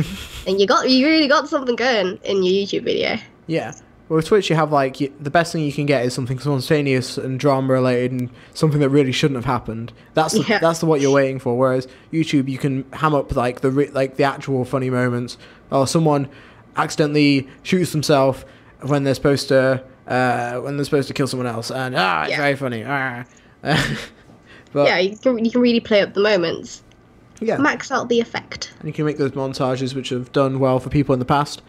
S8: and you really got something going in your YouTube video. Yeah.
S7: Well, with Twitch, you have, like, the best thing you can get is something spontaneous and drama-related and something that really shouldn't have happened. That's what you're waiting for. Whereas YouTube, you can ham up, like, the actual funny moments. Or someone accidentally shoots themselves when they're supposed to kill someone else, and it's very funny. But,
S8: yeah, you can really play up the moments.
S7: Yeah.
S8: Max out the effect.
S7: And you can make those montages which have done well for people in the past.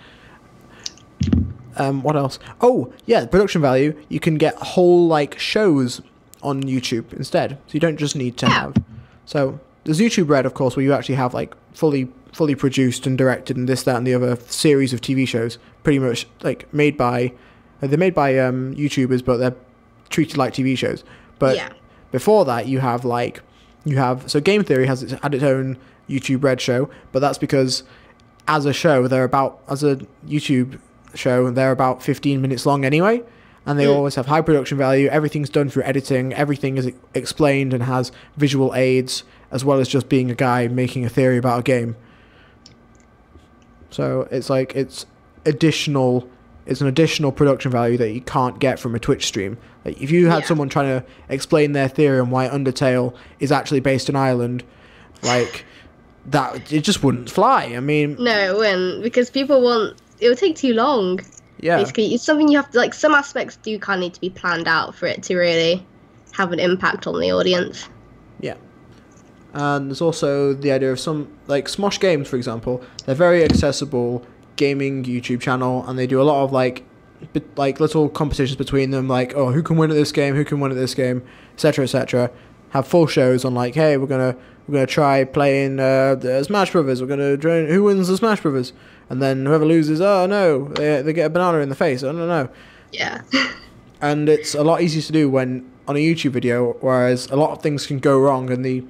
S7: What else? Oh, yeah, production value. You can get whole, like, shows on YouTube instead. So you don't just need to have... So there's YouTube Red, of course, where you actually have, like, fully produced and directed and this, that, and the other series of TV shows. Pretty much, like, made by... They're made by YouTubers, but they're treated like TV shows. But before that, you have, like... So Game Theory had its own YouTube Red show, but that's because as a show, as a YouTube show, they're about 15 minutes long anyway, and they always have high production value. Everything's done through editing, everything is explained and has visual aids, as well as just being a guy making a theory about a game. So it's like, it's additional it's an additional production value that you can't get from a Twitch stream. Like if you had someone trying to explain their theory on why Undertale is actually based in Ireland, like that, it just wouldn't fly. I mean,
S8: no, it wouldn't, because it would take too long.
S7: Yeah,
S8: basically, it's something you have to, like, some aspects do kind of need to be planned out for it to really have an impact on the audience.
S7: Yeah. And there's also the idea of some, like Smosh Games, for example. They're very accessible gaming YouTube channel, and they do a lot of like little competitions between them, like, oh, who can win at this game, etc., etc. Have full shows on, like, hey, we're gonna try playing the Smash Brothers. We're gonna join, who wins the Smash Brothers, and then whoever loses, oh no, they get a banana in the face. I don't know.
S8: Yeah.
S7: And it's a lot easier to do when on a YouTube video, whereas a lot of things can go wrong, and the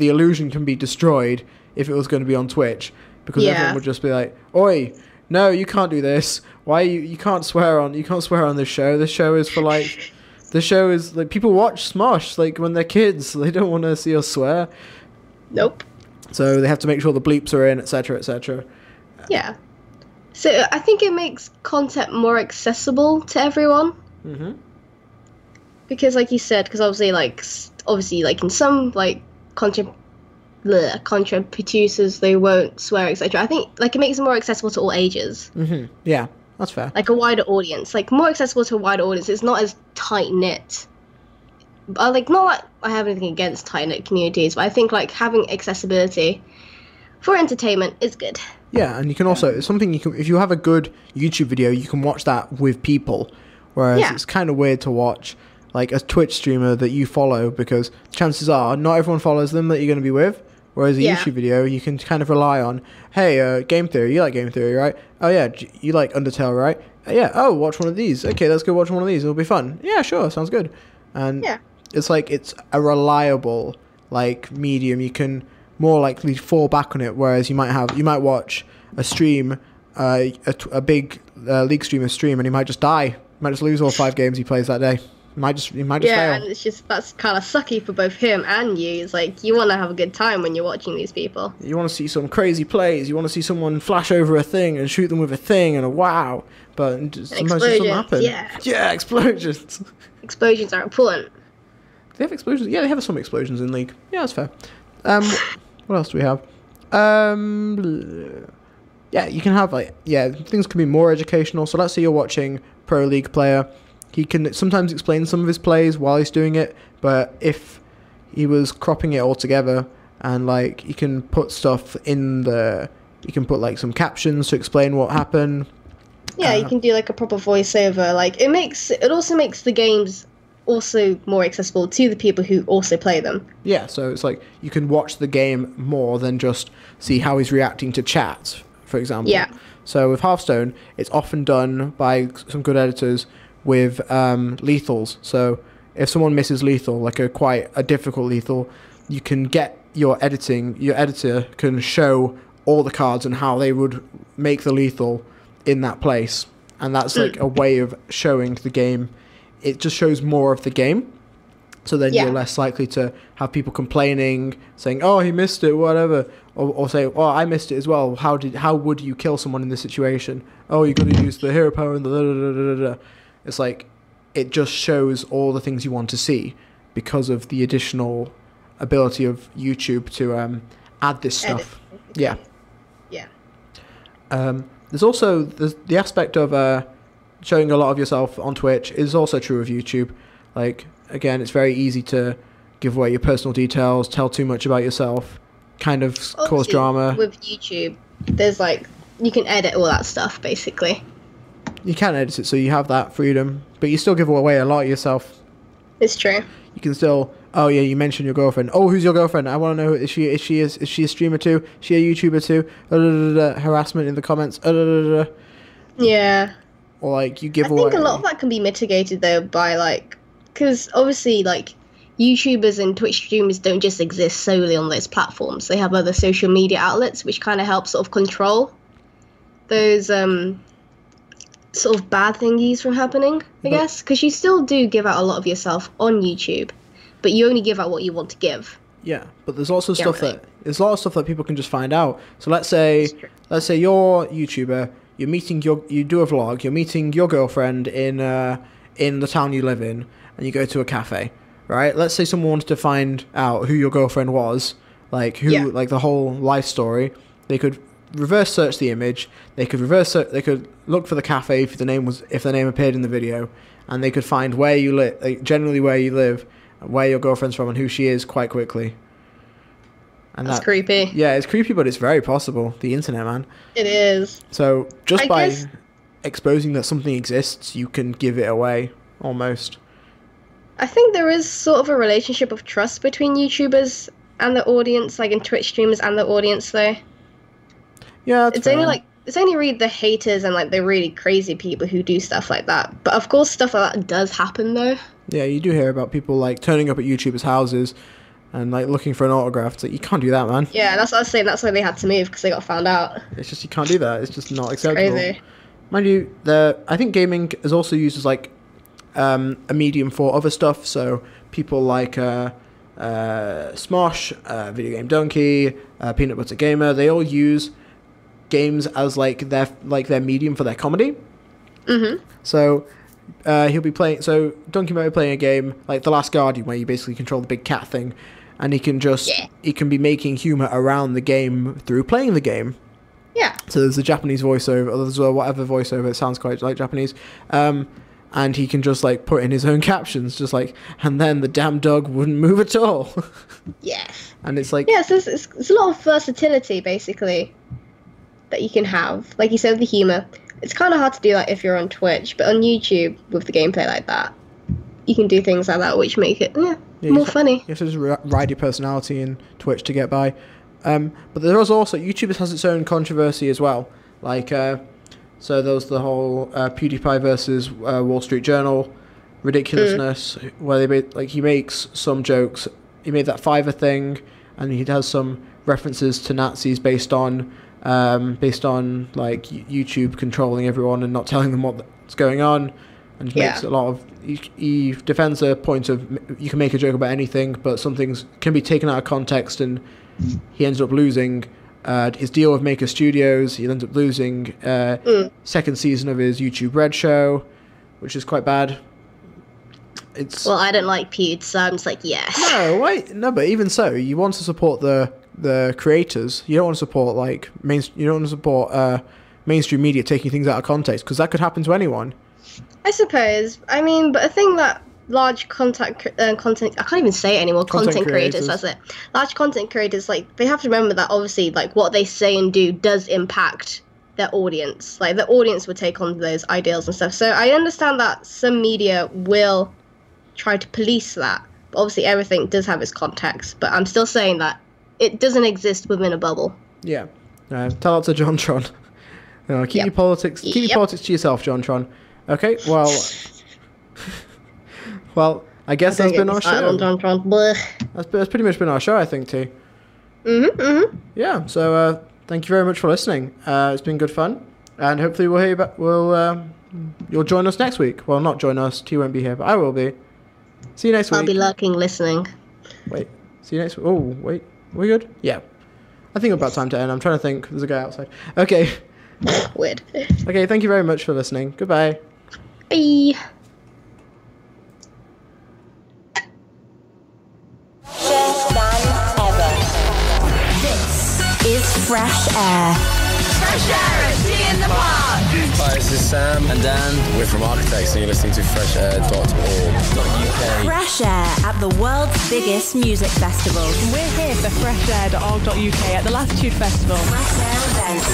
S7: illusion can be destroyed if it was going to be on Twitch, because everyone would just be like, oi, no, you can't do this. Why you can't swear on this show. This show is for like people watch Smosh like when they're kids. They don't want to see us swear.
S8: Nope.
S7: So they have to make sure the bleeps are in, etc., etc.
S8: Yeah. So I think it makes content more accessible to everyone.
S7: Mhm.
S8: Because, like you said, because obviously, like in some like content producers, they won't swear, etc. I think like it makes it more accessible to all ages.
S7: Mhm. Yeah, that's fair.
S8: Like a wider audience, like more accessible to a wider audience. It's not as tight knit. Like, not like I have anything against tight knit communities, but I think like having accessibility for entertainment is good.
S7: Yeah, and you can also, it's something you can, if you have a good YouTube video, you can watch that with people. Whereas it's kind of weird to watch like a Twitch streamer that you follow, because chances are not everyone follows them that you're going to be with. Whereas a YouTube video, you can kind of rely on, hey, Game Theory, you like Game Theory, right? Oh yeah, you like Undertale, right? Yeah, oh, watch one of these. Okay, let's go watch one of these. It'll be fun. Yeah, sure, sounds good. And it's like, it's a reliable like medium. You can more likely fall back on it, whereas you might watch a stream, a big League streamer stream, and he might just die. He might just lose all 5 games he plays that day. He might just fail.
S8: And it's just, that's kind of sucky for both him and you. It's like, you want to have a good time when you're watching these people.
S7: You want to see some crazy plays. You want to see someone flash over a thing and shoot them with a thing and a wow. But sometimes it doesn't happen. Yeah, explosions.
S8: Explosions are important.
S7: Do they have explosions? Yeah, they have some explosions in League. Yeah, that's fair. What else do we have? Yeah, you can have things can be more educational. So let's say you're watching Pro League player. He can sometimes explain some of his plays while he's doing it, but if he was cropping it all together and like you can put stuff in you can put like some captions to explain what happened.
S8: Yeah, you can do like a proper voiceover. Like it also makes the games also more accessible to the people who also play them. Yeah,
S7: so it's like you can watch the game more than just see how he's reacting to chat, for example.
S8: Yeah.
S7: So with Hearthstone, it's often done by some good editors with lethals. So if someone misses lethal, like quite a difficult lethal, you can get your editor can show all the cards and how they would make the lethal in that place. And that's like a way of showing the game. It just shows more of the game. So then you're less likely to have people complaining, saying, oh, he missed it, whatever. Or say, oh, I missed it as well. How would you kill someone in this situation? Oh, you got to use the hero power and the da-da-da-da-da. It's like, it just shows all the things you want to see because of the additional ability of YouTube to add this stuff. Yeah.
S8: Yeah.
S7: There's also the aspect of showing a lot of yourself on Twitch is also true of YouTube. Like, again, it's very easy to give away your personal details, tell too much about yourself, kind of cause drama.
S8: With YouTube, there's like, you can edit all that stuff, basically.
S7: You can edit it, so you have that freedom, but you still give away a lot of yourself.
S8: It's true.
S7: You can still, oh yeah, you mentioned your girlfriend. Oh, who's your girlfriend? I want to know, is she a streamer too? Is she a YouTuber too? Harassment in the comments.
S8: Yeah.
S7: Or like you give away.
S8: I think a lot of that can be mitigated though by like, because obviously like YouTubers and Twitch streamers don't just exist solely on those platforms. They have other social media outlets which kind of help sort of control those sort of bad thingies from happening, I guess, because you still do give out a lot of yourself on YouTube, but you only give out what you want to give.
S7: Yeah, but there's a lot of stuff that people can just find out. So let's say you're a YouTuber, you do a vlog. You're meeting your girlfriend in the town you live in, and you go to a cafe, right? Let's say someone wanted to find out who your girlfriend was, like the whole life story. They could reverse search the image. They could They could look for the cafe if the name appeared in the video, and they could find where you live, like generally where you live, where your girlfriend's from, and who she is quite quickly. And
S8: that's creepy.
S7: Yeah, it's creepy, but it's very possible. The internet, man.
S8: It is.
S7: So just by exposing that something exists, you can give it away, almost.
S8: I think there is sort of a relationship of trust between YouTubers and the audience, like in Twitch streamers and the audience, though.
S7: Yeah,
S8: it's only really the haters and like the really crazy people who do stuff like that. But of course, stuff like that does happen, though.
S7: Yeah, you do hear about people like turning up at YouTubers' houses and like looking for an autograph. It's like, you can't do that, man.
S8: Yeah, that's what I was saying. That's why they had to move, because they got found out.
S7: It's just, you can't do that. It's just not acceptable.
S8: Crazy.
S7: Mind you, I think gaming is also used as like a medium for other stuff. So people like Smosh, Video Game Donkey, Peanut Butter Gamer, they all use games as like their medium for their comedy.
S8: Mm-hmm.
S7: So he'll be playing. So Donkey might be playing a game like The Last Guardian, where you basically control the big cat thing, and he can be making humor around the game through playing the game.
S8: Yeah.
S7: So there's a Japanese voiceover, or there's whatever voiceover. It sounds quite like Japanese. And he can just like put in his own captions, just like, and then the damn dog wouldn't move at all.
S8: Yeah.
S7: And it's like,
S8: so it's a lot of versatility basically that you can have. Like you said, with the humor, it's kind of hard to do that if you're on Twitch, but on YouTube with the gameplay like that, you can do things like that which make it more funny.
S7: You have to just ride your personality in Twitch to get by. But there is also, YouTube has its own controversy as well. Like, so there was the whole PewDiePie versus Wall Street Journal ridiculousness, where he makes some jokes. He made that Fiverr thing, and he does some references to Nazis based on like YouTube controlling everyone and not telling them what's going on, and he makes a lot of. He defends the point of you can make a joke about anything, but some things can be taken out of context, and he ends up losing his deal with Maker Studios. He ends up losing second season of his YouTube Red show, which is quite bad.
S8: Well, I don't like Pewd, so I'm just like, yes.
S7: No, wait, no, but even so, you want to support the creators. You don't want to support mainstream media taking things out of context, because that could happen to anyone.
S8: I suppose. I mean, but I think that large content I can't even say it anymore. Content creators, that's it. Large content creators, like, they have to remember that obviously, like, what they say and do does impact their audience. Like, the audience would take on those ideals and stuff. So I understand that some media will try to police that. But obviously, everything does have its context. But I'm still saying that it doesn't exist within a bubble.
S7: Yeah. Tell that to JonTron. Keep your politics to yourself, JonTron. Okay, well, I guess that's been our show. That's pretty much been our show, I think, too. Yeah, so thank you very much for listening. It's been good fun, and hopefully we'll hear you back. You'll join us next week. Well, not join us. T won't be here, but I will be. See you next week.
S8: I'll be lurking, listening.
S7: Wait, see you next week. Oh, wait, we good? Yeah. I think about time to end. I'm trying to think. There's a guy outside. Okay.
S8: Weird.
S7: Okay, thank you very much for listening. Goodbye.
S8: Bye.
S1: Is Fresh Air.
S2: Fresh Air at Tea in the Park.
S3: Hi, this is Sam and Dan. We're from Architects, and you're listening to freshair.org.uk.
S1: Fresh Air at the world's biggest music festival.
S4: We're here for freshair.org.uk at the Latitude Festival.
S1: Fresh Air Events,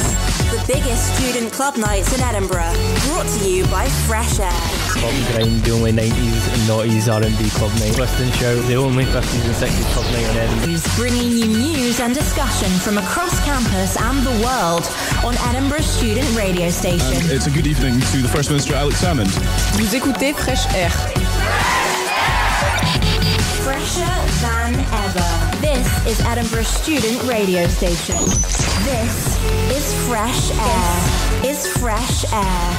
S1: the biggest student club nights in Edinburgh. Brought to you by Fresh Air.
S5: Pop Grind, the only 90s and noughties R&B club night. Western Show, the only 50s and 60s club night in Edinburgh.
S1: Who's bringing you news and discussion from across campus and the world on Edinburgh Student Radio Station.
S6: And it's a good evening to the First Minister Alex Salmond.
S4: Vous écoutez Fresh Air.
S1: Fresher than ever. This is Edinburgh Student Radio Station. This is Fresh Air. Is Fresh Air.